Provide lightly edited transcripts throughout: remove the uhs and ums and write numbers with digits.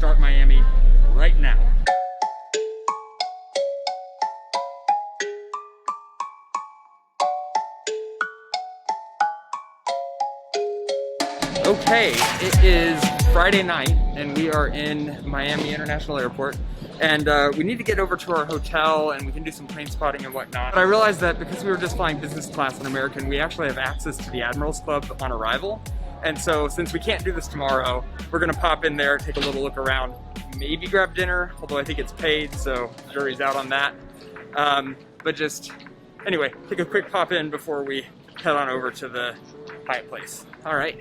start Miami right now. Okay, it is Friday night and we are in Miami International Airport, and we need to get over to our hotel and we can do some plane spotting and whatnot. But I realized that because we were just flying business class and American, we actually have access to the Admirals Club on arrival. And so since we can't do this tomorrow, we're gonna pop in there, take a little look around, maybe grab dinner, although I think it's paid, so jury's out on that. But just, anyway, take a quick pop in before we head on over to the Hyatt place. All right.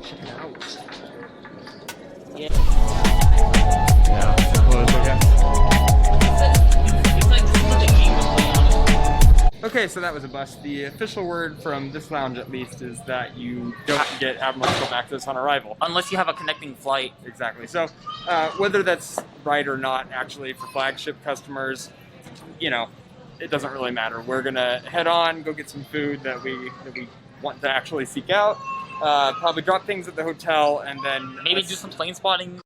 Check it out. Yeah. Yeah, it's close, I guess. Okay, so that was a bust. The official word from this lounge, at least, is that you don't get Admirals Club access on arrival. Unless you have a connecting flight. Exactly. So, whether that's right or not, actually, for flagship customers, you know, it doesn't really matter. We're gonna head on, go get some food that we want to actually seek out. Probably drop things at the hotel, and then maybe do some plane spotting.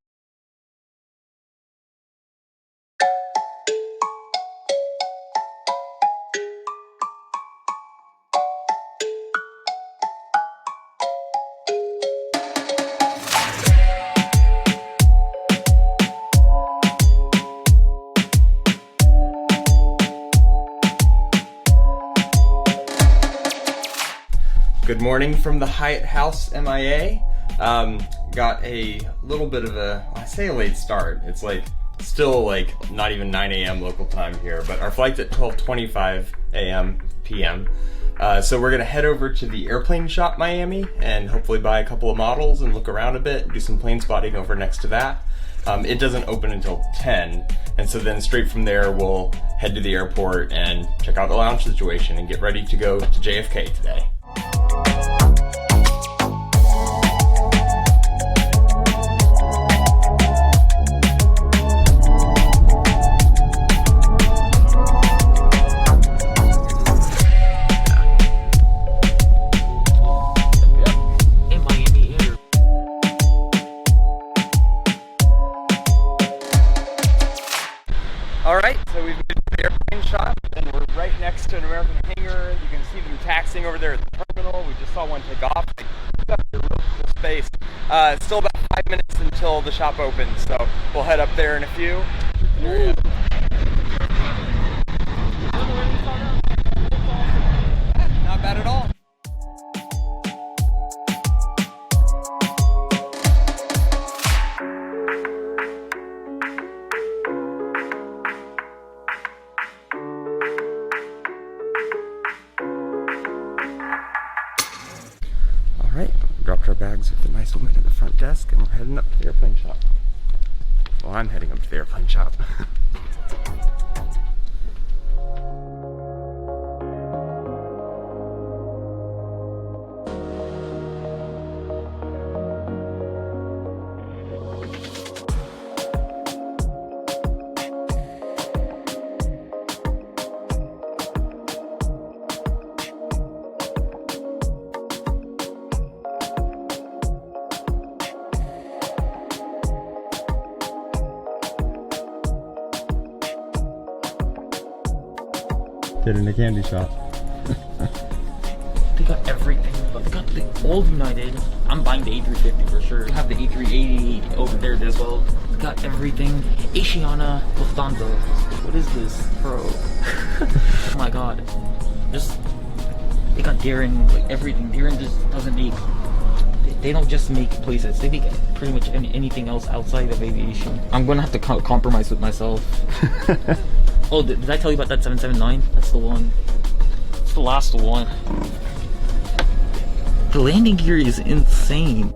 Good morning from the Hyatt House MIA. Got a little bit of a, I say a late start. It's like still like not even 9 a.m. local time here, but our flight's at 12:25 a.m. p.m. So we're gonna head over to the airplane shop Miami and hopefully buy a couple of models and look around a bit, do some plane spotting over next to that. It doesn't open until 10, and so then straight from there we'll head to the airport and check out the lounge situation and get ready to go to JFK today. Alright, so we've made it to the airplane shop and we're right next to an American hangar. You can see them taxiing over there at the terminal. We just saw one take off. It's got a real cool space. Still about 5 minutes until the shop opens, so we'll head up there in a few. Not bad at all. Alright, dropped our bags with the nice woman at the front desk and we're heading up to the airplane shop. Well, I'm heading up to the airplane shop. Get in the candy shop. They got everything. They got the old United. I'm buying the A350 for sure. They have the A380 over there as well. They got everything. Asiana, Lufthansa. What is this, bro? Oh my god. Just, they got Darren, like everything. Darren just doesn't make, they don't just make places. They make pretty much anything else outside of aviation. I'm gonna have to compromise with myself. Oh, did I tell you about that 779? That's the one. It's the last one. The landing gear is insane.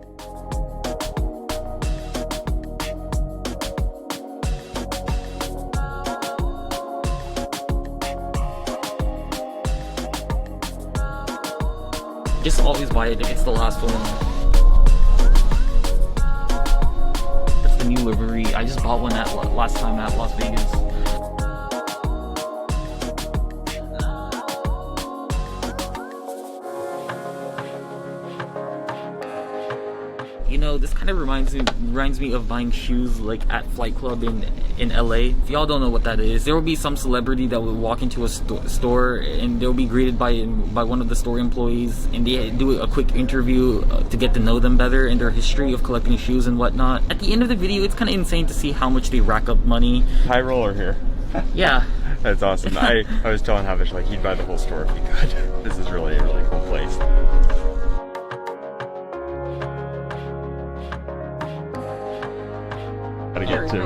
Just always buy it if it's the last one. That's the new livery. I just bought one at last time at Las Vegas. You know, know, this kind of reminds me of buying shoes like at Flight Club in LA. If y'all don't know what that is, there will be some celebrity that will walk into a store and they'll be greeted by one of the store employees, and they do a quick interview to get to know them better and their history of collecting shoes and whatnot. At the end of the video, it's kind of insane to see how much they rack up money. High roller here. Yeah. That's awesome. I was telling Havish, like, he'd buy the whole store if he could. This is really a really cool place. Gotta get to,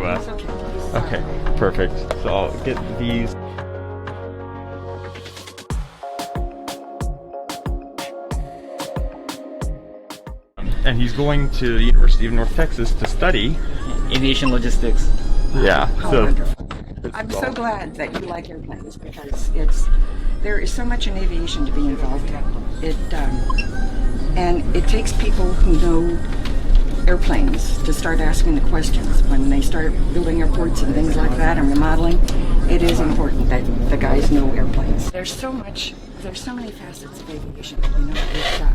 okay, perfect. So I'll get these. And he's going to the University of North Texas to study Aviation logistics. Yeah. How wonderful. I'm so glad that you like airplanes, because there is so much in aviation to be involved in. And it takes people who know airplanes to start asking the questions. When they start building airports and things like that and remodeling, it is important that the guys know airplanes. There's so many facets of aviation. You know,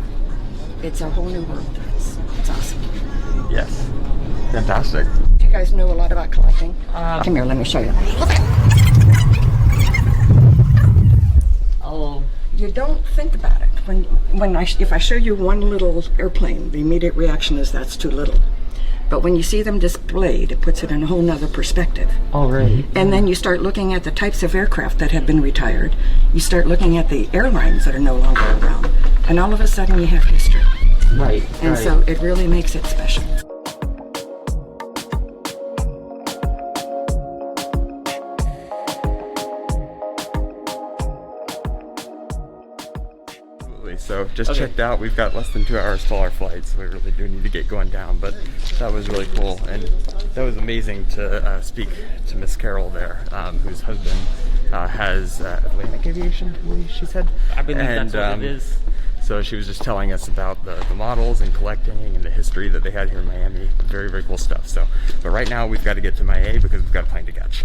it's a whole new world. It's awesome. Yes. Fantastic. You guys know a lot about collecting. Come here, let me show you. Oh. You don't think about it. If I show you one little airplane, the immediate reaction is that's too little. But when you see them displayed, it puts it in a whole nother perspective. Oh, right. And then you start looking at the types of aircraft that have been retired. You start looking at the airlines that are no longer around. And all of a sudden you have history. Right. And so it really makes it special. So just checked out, we've got less than 2 hours till our flight, so we really do need to get going down, but that was really cool. And that was amazing to speak to Miss Carol there, whose husband has Atlantic Aviation, I believe she said. I believe that's what it is. So she was just telling us about the models and collecting and the history that they had here in Miami. Very, very cool stuff. So, but right now we've got to get to Miami because we've got a plane to catch.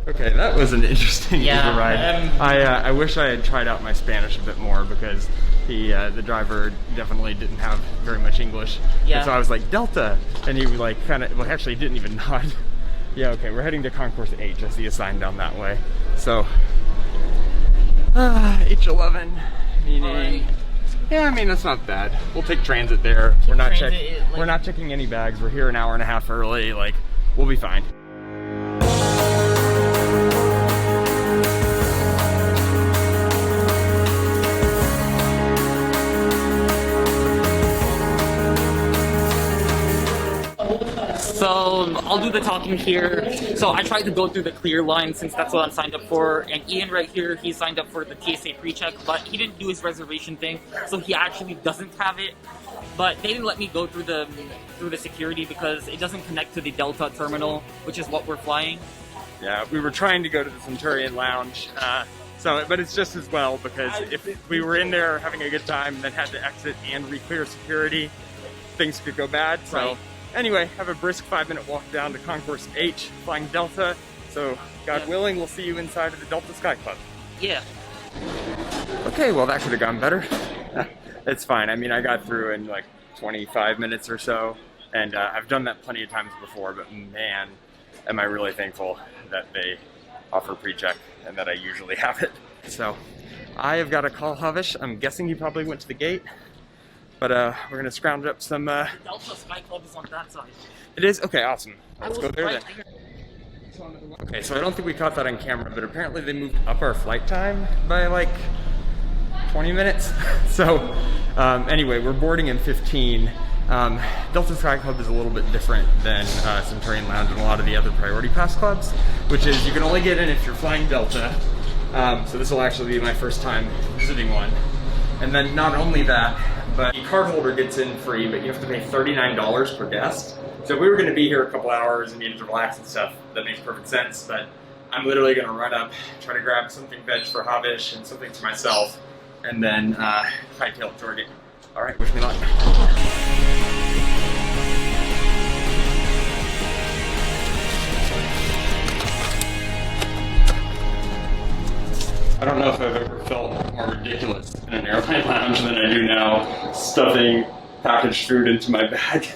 Okay, that was an interesting Uber ride. I wish I had tried out my Spanish a bit more, because the driver definitely didn't have very much English. Yeah. And so I was like, Delta, and he like kind of, well, actually didn't even nod. Yeah, okay, we're heading to Concourse H. I see a sign down that way. So, H11, meaning, yeah, I mean, that's not bad. We'll take transit there. We're not checking any bags. We're here an hour and a half early. Like, we'll be fine. So I'll do the talking here. So I tried to go through the clear line since that's what I'm signed up for. And Ian right here, he signed up for the TSA pre-check, but he didn't do his reservation thing, so he actually doesn't have it. But they didn't let me go through the security because it doesn't connect to the Delta terminal, which is what we're flying. Yeah, we were trying to go to the Centurion Lounge, but it's just as well, because if we were in there having a good time and then had to exit and re-clear security, things could go bad. So. Right. Anyway, have a brisk 5-minute walk down to Concourse H, flying Delta. So, God willing, we'll see you inside of the Delta Sky Club. Yeah. Okay, well that could have gone better. It's fine. I mean, I got through in like 25 minutes or so, and I've done that plenty of times before, but man, am I really thankful that they offer pre-check and that I usually have it. So, I have got to call Havish. I'm guessing he probably went to the gate. But we're gonna scrounge up some. The Delta Sky Club is on that side. It is? Okay, awesome. Let's go there right then. Okay, so I don't think we caught that on camera, but apparently they moved up our flight time by like 20 minutes. So anyway, we're boarding in 15. Delta Sky Club is a little bit different than Centurion Lounge and a lot of the other Priority Pass clubs, which is you can only get in if you're flying Delta. So this will actually be my first time visiting one. And then not only that, but the card holder gets in free, but you have to pay $39 per guest. So if we were going to be here a couple hours and needed to relax and stuff, that makes perfect sense. But I'm literally gonna run up, try to grab something veg for Havish and something for myself, and then hightail to Target. All right, wish me luck. I don't know if I've ever felt more ridiculous in an airplane lounge than I do now, stuffing packaged food into my bag.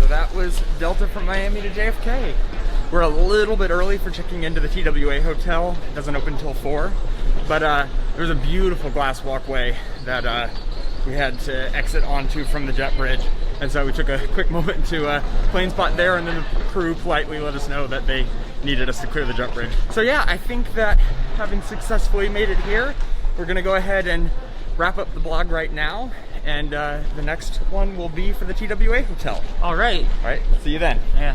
That was Delta from Miami to JFK. We're a little bit early for checking into the TWA hotel. It doesn't open until 4, but there's a beautiful glass walkway that we had to exit onto from the jet bridge, and so we took a quick moment to plane spot there, and then the crew politely let us know that they needed us to clear the jet bridge. So yeah, I think that having successfully made it here, we're gonna go ahead and wrap up the blog right now, and the next one will be for the TWA hotel. All right. All right, see you then. Yeah.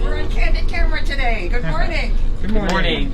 We're on candid camera today. Good morning. Good morning.